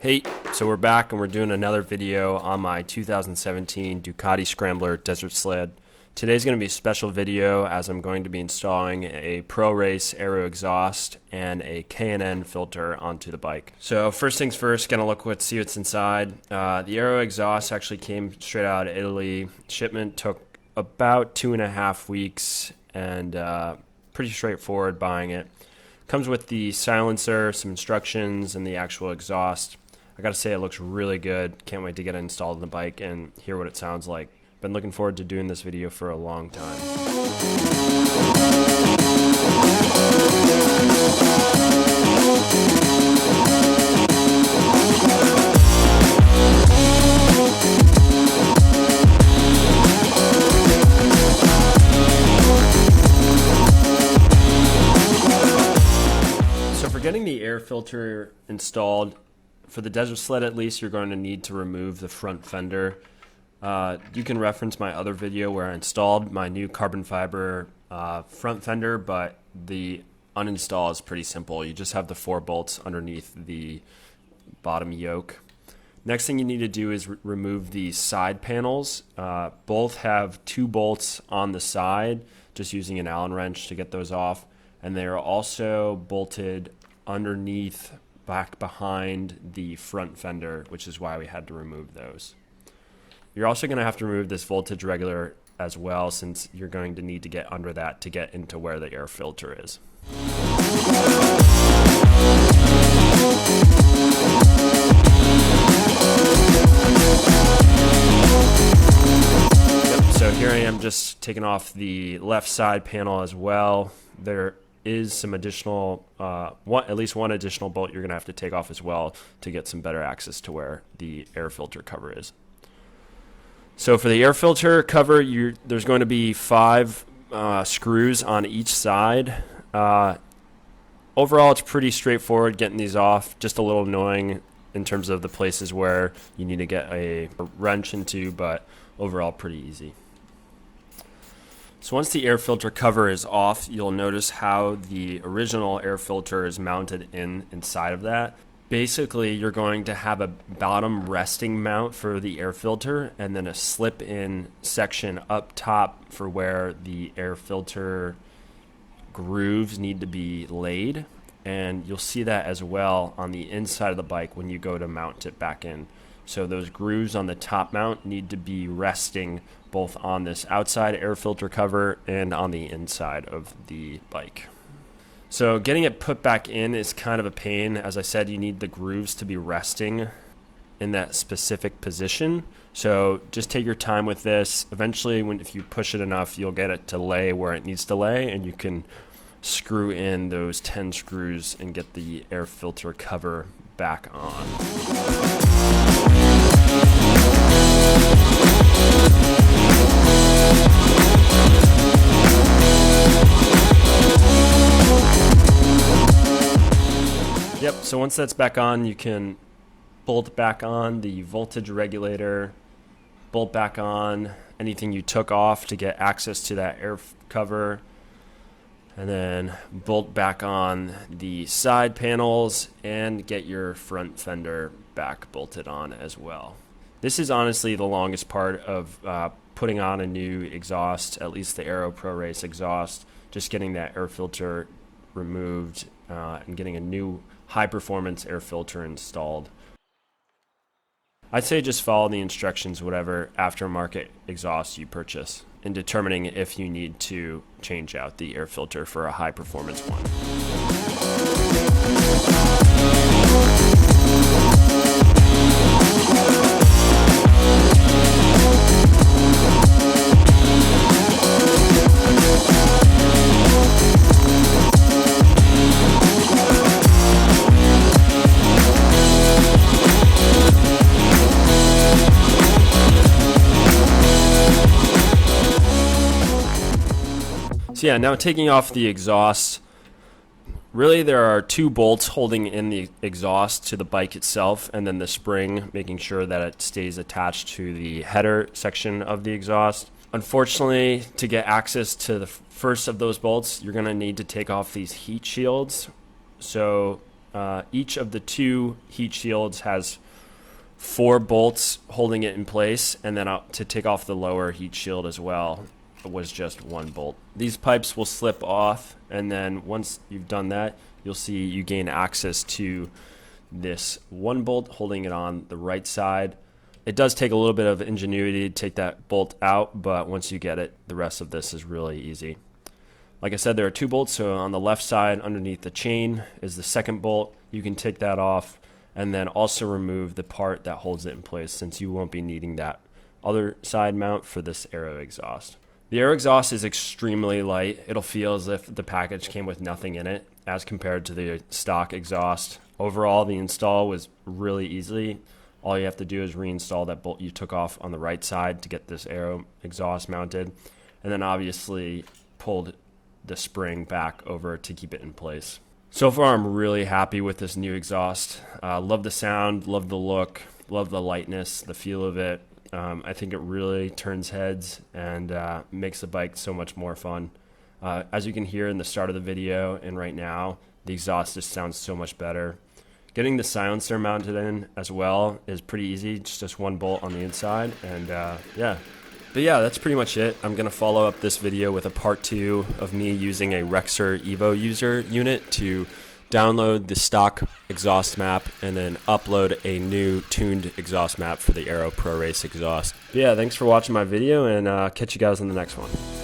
Hey, so we're back and we're doing another video on my 2017 Ducati Scrambler Desert Sled. Today's going to be a special video as I'm going to be installing a Pro Race aero exhaust and a K&N filter onto the bike. So first things first, gonna see what's inside. The aero exhaust actually came straight out of Italy. Shipment took about 2.5 weeks and pretty straightforward buying it. Comes with the silencer, some instructions, and the actual exhaust. I gotta say it looks really good. Can't wait to get it installed on the bike and hear what it sounds like. Been looking forward to doing this video for a long time. So for getting the air filter installed, for the Desert Sled at least, you're going to need to remove the front fender. You can reference my other video where I installed my new carbon fiber front fender, but the uninstall is pretty simple. You just have the 4 bolts underneath the bottom yoke. Next thing you need to do is remove the side panels. Both have 2 bolts on the side, just using an Allen wrench to get those off. And they are also bolted underneath, back behind the front fender, which is why we had to remove those. You're also going to have to remove this voltage regulator as well, since you're going to need to get under that to get into where the air filter is. So here I am just taking off the left side panel as well. There is some additional, at least one additional bolt you're going to have to take off as well to get some better access to where the air filter cover is. So for the air filter cover, there's going to be 5 screws on each side. Overall, it's pretty straightforward getting these off. Just a little annoying in terms of the places where you need to get a wrench into, but overall pretty easy. So once the air filter cover is off, you'll notice how the original air filter is mounted inside of that. Basically, you're going to have a bottom resting mount for the air filter and then a slip-in section up top for where the air filter grooves need to be laid. And you'll see that as well on the inside of the bike when you go to mount it back in. So those grooves on the top mount need to be resting both on this outside air filter cover and on the inside of the bike. So getting it put back in is kind of a pain. As I said, you need the grooves to be resting in that specific position. So just take your time with this. Eventually, if you push it enough, you'll get it to lay where it needs to lay, and you can screw in those 10 screws and get the air filter cover back on. Yep, so once that's back on, you can bolt back on the voltage regulator, bolt back on anything you took off to get access to that air cover, and then bolt back on the side panels and get your front fender back bolted on as well. This is honestly the longest part of putting on a new exhaust, at least the Aero Pro Race exhaust, just getting that air filter removed and getting a new high-performance air filter installed. I'd say just follow the instructions, whatever aftermarket exhaust you purchase, in determining if you need to change out the air filter for a high-performance one. So yeah, now taking off the exhaust, really there are 2 bolts holding in the exhaust to the bike itself, and then the spring making sure that it stays attached to the header section of the exhaust. Unfortunately, to get access to the first of those bolts, you're going to need to take off these heat shields. So Each of the 2 heat shields has 4 bolts holding it in place, and then to take off the lower heat shield as well was just 1 bolt. These pipes will slip off, and then once you've done that, you'll see you gain access to this 1 bolt holding it on the right side. It does take a little bit of ingenuity to take that bolt out, but once you get it, the rest of this is really easy. Like I said, there are 2 bolts, so on the left side underneath the chain is the 2nd bolt. You can take that off and then also remove the part that holds it in place, since you won't be needing that other side mount for this aero exhaust. The aero exhaust is extremely light. It'll feel as if the package came with nothing in it as compared to the stock exhaust. Overall, the install was really easy. All you have to do is reinstall that bolt you took off on the right side to get this aero exhaust mounted, and then obviously pulled the spring back over to keep it in place. So far, I'm really happy with this new exhaust. Love the sound, love the look, love the lightness, the feel of it. I think it really turns heads and makes the bike so much more fun. As you can hear in the start of the video and right now, the exhaust just sounds so much better. Getting the silencer mounted in as well is pretty easy. It's just 1 bolt on the inside, and yeah. But yeah, that's pretty much it. I'm going to follow up this video with a part 2 of me using a Rexer Evo user unit to download the stock exhaust map and then upload a new tuned exhaust map for the Aero Pro Race exhaust. But yeah, thanks for watching my video, and catch you guys in the next one.